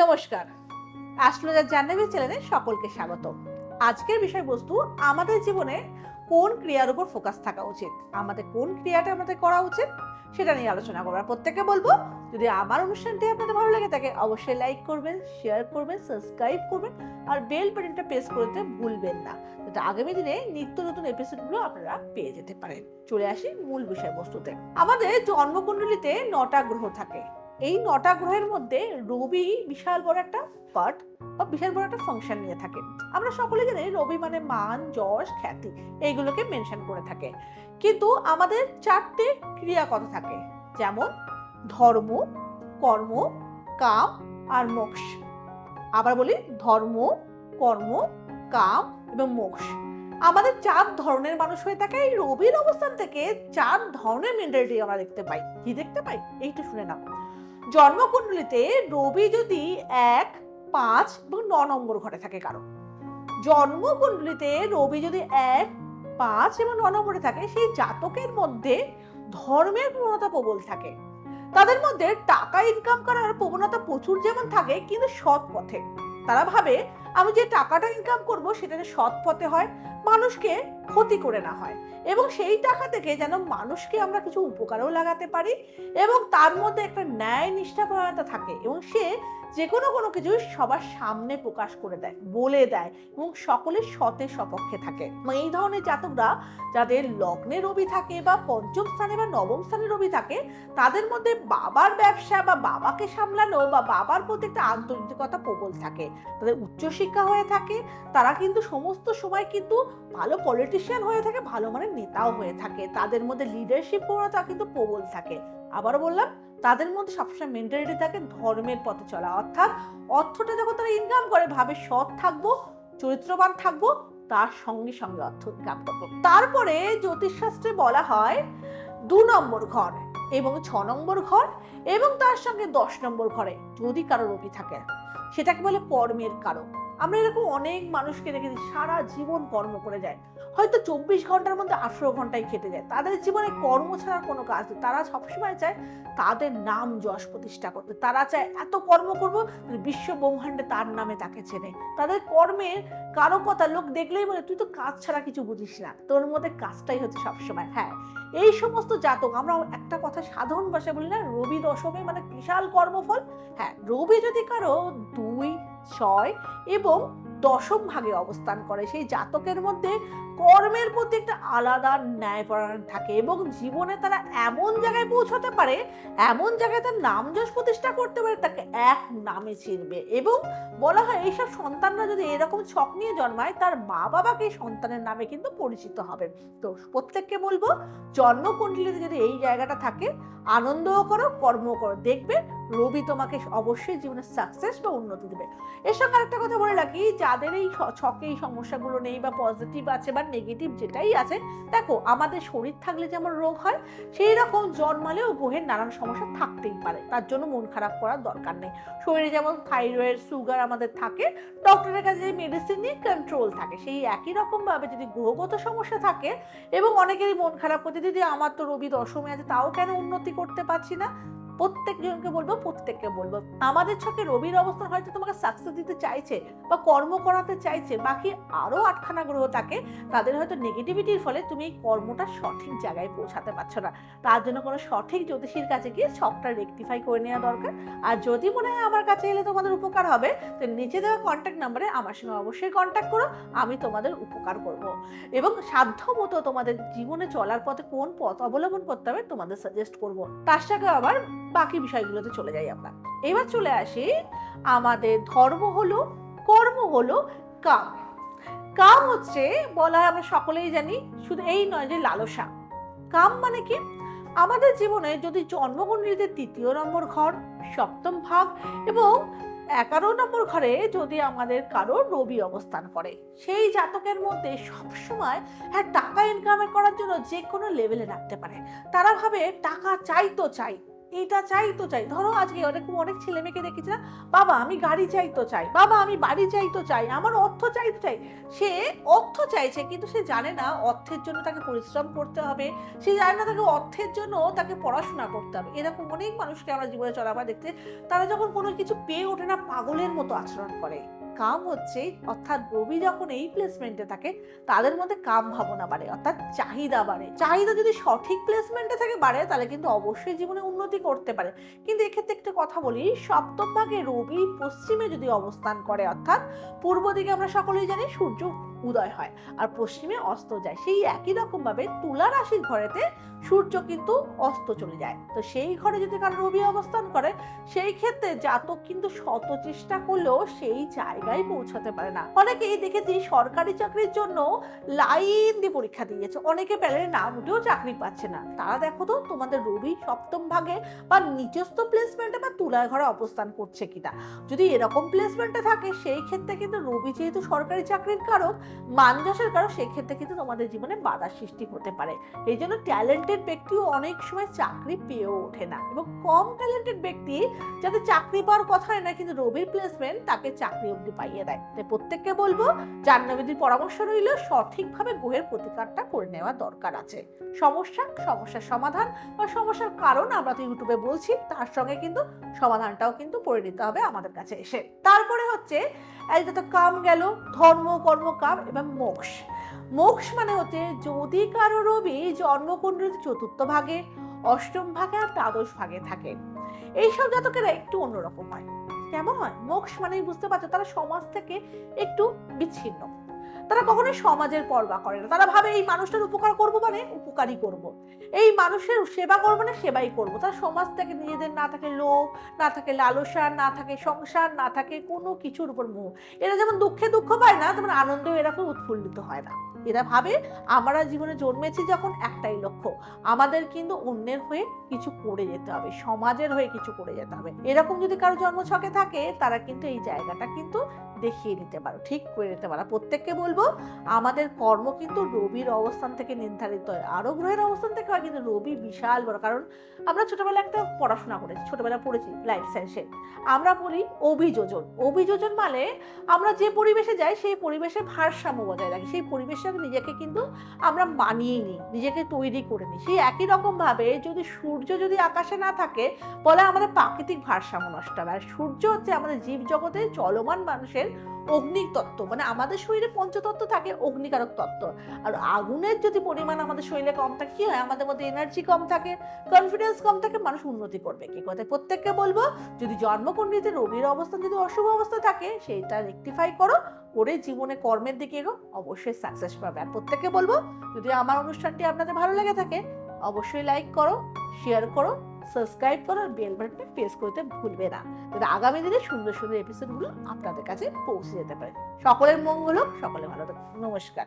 নমস্কার, অ্যাস্ট্রোলজার জাহ্নবী চ্যানেলে সকলকে স্বাগত। আজকের বিষয়বস্তু আমাদের জীবনে কোন ক্রিয়ার উপর ফোকাস থাকা উচিত, আমাদের কোন ক্রিয়াটা আমাদের করা উচিত সেটা নিয়ে আলোচনা করব। প্রত্যেককে বলবো, যদি আমার অনুষ্ঠানটি আপনাদের ভালো লেগে থাকে অবশ্যই লাইক করবেন, শেয়ার করবেন, সাবস্ক্রাইব করবেন আর বেল বাটনটা প্রেস করতে ভুলবেন না, যাতে আগামী দিনে নিত্য নতুন এপিসোডগুলো আপনারা পেয়ে যেতে পারেন। চলে আসি মূল বিষয়বস্তুতে। আমাদের জন্মকুণ্ডলিতে 9টা গ্রহ থাকে। এই 9টা গ্রহের মধ্যে রবি বিশাল বড় একটা পার্ট বা বিশাল বড় একটা ফাংশন নিয়ে থাকে। আমরা সকলে জানি রবি মানে মান, যশ, খ্যাতি এইগুলোকে মেনশন করে থাকে। কিন্তু আমাদের 4টে ক্রিয়া কথা থাকে, যেমন ধর্ম, কর্ম, কাম আর মোক্ষ। আবার বলি, ধর্ম, কর্ম, কাম এবং মোক্ষ। আমাদের 4 ধরনের মানুষ হয়ে থাকে। এই রবির অবস্থান থেকে 4 ধরনের মেন্টালিটি আমরা দেখতে পাই। কি দেখতে পাই এইটা শুনে নাও। জন্মকুণ্ডলিতে রবি যদি 1, 5 এবং 9 নম্বর ঘরে থাকে কারো, জন্মকুণ্ডলিতে রবি যদি 1, 5 এবং 9 নম্বরে থাকে, সেই জাতকের মধ্যে ধর্মের প্রবণতা প্রবল থাকে। তাদের মধ্যে টাকা ইনকাম করার প্রবণতা প্রচুর যেমন থাকে, কিন্তু সৎ পথে। তারা ভাবে আমি যে টাকাটা ইনকাম করব সেটা সৎ পথে হয়, মানুষকে ক্ষতি করে না হয়, এবং সেই টাকা থেকে যেন মানুষকে আমরা কিছু উপকারও লাগাতে পারি, এবং তার মধ্যে একটা ন্যায় নিষ্ঠাপরতা থাকে, এবং সে যে কোনো কিছু সবার সামনে প্রকাশ করে দেয়, বলে দেয়, এবং সকলের সতের সপক্ষে থাকে। এই ধরনের জাতকরা যাদের লগ্নে রবি থাকে বা পঞ্চম স্থানে বা নবম স্থানে রবি থাকে, তাদের মধ্যে বাবার ব্যবসা বা বাবাকে সামলানো বা বাবার প্রতি একটা আন্তরিকতা প্রবল থাকে। তাদের উচ্চশিক্ষা হয়ে থাকে, তারা কিন্তু সমস্ত সময় কিন্তু ভালো পলিটিশিয়ান হয়ে থাকে, ভালো মানের নেতাও হয়ে থাকে। তাদের মধ্যে লিডারশিপ প্রবণতা কিন্তু প্রবল থাকে। আবারও বললাম, তাদের মধ্যে সবসময় মেন্টালিটি থাকে ধর্মের পথে চলা, অর্থাৎ অর্থটা যখন তারা ইনকাম করে ভাবে সৎ থাকবো, চরিত্রবান থাকবো, তার সঙ্গে সঙ্গে অর্থ ইনকাম করবো। তারপরে জ্যোতিষশাস্ত্রে বলা হয় 2 নম্বর ঘর এবং 6 নম্বর ঘর এবং তার সঙ্গে 10 নম্বর ঘরে যদি কারো রবি থাকে, সেটাকে বলে কর্মের কারক। আমরা এরকম অনেক মানুষকে দেখেছি সারা জীবন কর্ম করে যায়, হয়তো 24 ঘন্টার মধ্যে 18 ঘন্টায় কেটে যায়, তাদের জীবনে কর্ম ছাড়া কোনো কাজ নেই। তারা সবসময় চায় তাদের নাম যশ প্রতিষ্ঠা করতে, তারা চায় এত কর্ম করবো বিশ্ব ব্রহ্মাণ্ডে তার নামে তাকে চেনে। তাদের কর্মের কারো কথা লোক দেখলেই বলে তুই তো কাজ ছাড়া কিছু বুঝিস না, তোর মধ্যে কাজটাই হচ্ছে সবসময়। হ্যাঁ, এই সমস্ত জাতক, আমরা একটা কথা সাধারণ ভাষায় বলি না, রবি দশমে মানে বিশাল কর্মফল। হ্যাঁ, রবি যদি কারো 2, 6 এবং 10ম ভাগে অবস্থান করে, সেই জাতকের মধ্যে কর্মের প্রতি একটা আলাদা ন্যায়পরায়ণ থাকে, এবং জীবনে তারা এমন জায়গায় পৌঁছাতে পারে, এমন জায়গায় তার নাম যশ প্রতিষ্ঠা করতে পারে, তাকে এক নামে চিনবে। এবং বলা হয় এইসব সন্তানরা যদি এরকম ছক নিয়ে জন্মায়, তার মা বাবাকে সন্তানের নামে কিন্তু পরিচিত হবে। তো প্রত্যেককে বলবো, জন্মকুণ্ডলিতে যদি এই জায়গাটা থাকে, আনন্দও করো, কর্মও করো, দেখবে রবি তোমাকে অবশ্যই জীবনে সাকসেস বা উন্নতি দেবে। এর সঙ্গে আরেকটা কথা বলে রাখি, যাদের এই ছকে এই সমস্যাগুলো নেই বা পজিটিভ আছে বা নেগেটিভ যেটাই আছে, দেখো আমাদের শরীর থাকলে যেমন রোগ হয়, সেই রকম জন্মালেও গ্রহের নানান সমস্যা থাকতেই পারে, তার জন্য মন খারাপ করার দরকার নেই। শরীরে যেমন থাইরয়েড, সুগার আমাদের থাকে, ডক্টরের কাছে মেডিসিন নিয়ে কন্ট্রোল থাকে, সেই একই রকম ভাবে যদি গ্রহগত সমস্যা থাকে, এবং অনেকেরই মন খারাপ করতে, দিদি আমার তো রবি দশমে আছে তাও কেন উন্নতি করতে পারছি না, প্রত্যেককে বলবো আমাদের ছকে রবির অবস্থান হয়তো তোমাকে সাকসেস দিতে চাইছে বা কর্ম করাতে চাইছে, বাকি আরো 8খানা গ্রহ থাকে, তাদের হয়তো নেগেটিভিটির ফলে তুমি এই কর্মটা সঠিক জায়গায় পৌঁছাতে পারছো না। তার জন্য কোনো সঠিক জ্যোতিষীর কাছে গিয়ে ছকটা রেকটিফাই করে নেওয়া দরকার। আর যদি মনে হয় আমার কাছে এলে তোমাদের উপকার হবে, তো নিচে দেওয়া কন্ট্যাক্ট নাম্বারে আমার সঙ্গে অবশ্যই কন্ট্যাক্ট করো, আমি তোমাদের উপকার করব, এবং সাধ্য মতো তোমাদের জীবনে চলার পথে কোন পথ অবলম্বন করতে হবে তোমাদের সাজেস্ট করব। তার সঙ্গে আবার বাকি বিষয়গুলোতে চলে যাই আমরা। এবার চলে আসি, আমাদের ধর্ম হলো, কর্ম হলো, কাম। কাম হচ্ছে, বলা হয় আমরা সকলেই জানি, শুধু এই নয় যে লালসা। কাম মানে কি, আমাদের জীবনে যদি জন্মকুণ্ডলিতে 3য় নম্বর ঘর, 7ম ভাগ এবং 11 নম্বর ঘরে যদি আমাদের কারো রবি অবস্থান করে, সেই জাতকের মধ্যে সবসময় হ্যাঁ টাকা ইনকাম করার জন্য যে কোনো লেভেলে রাখতে পারে। তারা ভাবে টাকা চাই তো চাই, এটা চাই তো চাই। ধরো আজকে অনেক ছেলে মেয়েকে দেখেছি না, বাবা আমি গাড়ি চাই তো চাই, বাবা আমি বাড়ি চাই তো চাই, আমার অর্থ চাই তো চাই। সে অর্থ চাইছে কিন্তু সে জানে না অর্থের জন্য তাকে পরিশ্রম করতে হবে, সে জানে না তাকে অর্থের জন্য তাকে পড়াশোনা করতে হবে। এরকম অনেক মানুষকে আমরা জীবনে চলাফেরা দেখতে, তারা যখন কোনো কিছু পেয়ে ওঠে না পাগলের মতো আচরণ করে। কাম হচ্ছে, অর্থাৎ রবি যখন এই প্লেসমেন্টে থাকে তাদের মধ্যে কাম ভাবনা বাড়ে, অর্থাৎ চাহিদা বাড়ে। চাহিদা যদি সঠিক প্লেসমেন্টে থেকে বাড়ে তাহলে কিন্তু অবশ্যই জীবনে উন্নতি করতে পারে। কিন্তু এক্ষেত্রে একটা কথা বলি, সপ্তম ভাগে রবি পশ্চিমে যদি অবস্থান করে, অর্থাৎ পূর্ব দিকে আমরা সকলেই জানি সূর্য উদয় হয় আর পশ্চিমে অস্ত যায়, সেই একই রকম ভাবে তুলা রাশির ঘরেতে সূর্য কিন্তু অস্ত চলে যায়। তো সেই ঘরে যদি কারো রবি অবস্থান করে, সেই ক্ষেত্রে জাতক কিন্তু শত চেষ্টা করলেও সেই জায়গায় পৌঁছাতে পারে না। অনেকেই দেখেছি সরকারি চাকরির জন্য লাইন দিয়ে পরীক্ষা দিয়েছে, অনেকে প্যানেলে নাম উঠেও চাকরি পাচ্ছে না। তারা দেখো তো তোমাদের রবি সপ্তম ভাগে বা নিচস্থ প্লেসমেন্টে বা তুলার ঘরে অবস্থান করছে কিনা। যদি এরকম প্লেসমেন্টে থাকে সেই ক্ষেত্রে কিন্তু রবি যেহেতু সরকারি চাকরির কারক, মানযশের কারক, সেই ক্ষেত্রে কিন্তু তোমাদের জীবনে বাধার সৃষ্টি হতে পারে। এই জন্য ট্যালেন্টেড ব্যক্তিও অনেক সময় চাকরি পেয়েও ওঠে না, এবং কম ট্যালেন্টেড ব্যক্তি যাতে চাকরি পাওয়ার কথা হয় না কিন্তু রবির প্লেসমেন্ট তাকে চাকরি অবধি পাইয়ে দেয়। তাই প্রত্যেককে বলবো, জাহ্নবীদের পরামর্শ রইল সঠিকভাবে গ্রহের প্রতিকারটা করে নেওয়া দরকার আছে। সমস্যার সমাধান বা সমস্যার কারণ আমরা তো ইউটিউবে বলছি, তার সঙ্গে কিন্তু সমাধানটাও কিন্তু করে নিতে হবে আমাদের কাছে এসে। তারপরে হচ্ছে এটা তো কাম গেল, ধর্ম কর্ম কাম, এবং মোক্ষ। মোক্ষ মানে হচ্ছে যদি কারো রবি জন্মকুণ্ডলীর চতুর্থ ভাগে, অষ্টম ভাগে আর দ্বাদশ ভাগে থাকে, এইসব জাতকেরা একটু অন্যরকম হয়। কেমন হয়? মোক্ষ মানে বুঝতে পারছো, তারা সমাজ থেকে একটু বিচ্ছিন্ন। তারা কখনোই সমাজের পরোয়া করে না। তারা ভাবে এই মানুষটার উপকার করব মানে উপকারই করব, এই মানুষের সেবা করবো মানে সেবাই করব। তারা সমাজ থেকে নিজেদের না থাকে লোভ, না থাকে লালসা, না থাকে সংসার, না থাকে কোনো কিছুর উপর মোহ। এরা যেমন দুঃখে দুঃখ পায় না, তেমন আনন্দেও এরকম উৎফুল্লিত হয় না। এরা ভাবে আমরা জীবনে জন্মেছি যখন একটাই লক্ষ্য, আমাদের কিন্তু অন্যের হয়ে কিছু করে যেতে হবে, সমাজের হয়ে কিছু করে যেতে হবে। এরকম যদি কারো জন্মছকে থাকে তারা কিন্তু এই জায়গাটা কিন্তু দেখিয়ে নিতে পারো, ঠিক করে নিতে পারো। প্রত্যেককে বলবো আমাদের কর্ম কিন্তু রবির অবস্থান থেকে নির্ধারিত হয়, আরো গ্রহের অবস্থান থেকে হয়, কিন্তু রবি বিশাল বড়। কারণ আমরা ছোটবেলায় একটা পড়াশোনা করেছি, ছোটবেলায় পড়েছি লাইফ সায়েন্সে, আমরা বলি অভিযোজন। অভিযোজন মানে আমরা যে পরিবেশে যাই সেই পরিবেশে ভারসাম্য বজায় রাখি, সেই পরিবেশে নিজেকে কিন্তু আমরা মানিয়ে নিই, নিজেকে তৈরি করে নিই। সেই একই রকম ভাবে যদি সূর্য যদি আকাশে না থাকে, বলে আমাদের প্রাকৃতিক ভারসাম্য নষ্ট হবে। আর সূর্য হচ্ছে আমাদের জীব জগতে চলমান মানুষের অগ্নিক তত্ত্ব, মানে আমাদের শরীরে পঞ্চতত্ত্ব থাকে, অগ্নিকারক তত্ত্ব। আর আগুনের যদি পরিমাণ আমাদের শরীরে কম থাকে কি হয়? আমাদের মধ্যে এনার্জি কম থাকে, কনফিডেন্স কম থাকে, মানুষ উন্নতি করবে কি কথা? প্রত্যেককে বলবো যদি জন্মকুণ্ডলীতে রবির অবস্থান যদি অশুভ অবস্থা থাকে সেইটা রেকটিফাই করো, করে জীবনে কর্মের দিকে এগো, অবশ্যই সাকসেস পাবে। আর প্রত্যেককে বলবো যদি আমার অনুষ্ঠানটি আপনাদের ভালো লেগে থাকে অবশ্যই লাইক করো, শেয়ার করো, সাবস্ক্রাইব করো, আর বেল বাটনটা প্রেস করতে ভুলবে না, যাতে আগামী দিনে সুন্দর সুন্দর এপিসোডগুলো আপনাদের কাছে পৌঁছে যেতে পারে। সকলের মঙ্গল হোক, সকলে ভালো থাকুন। নমস্কার।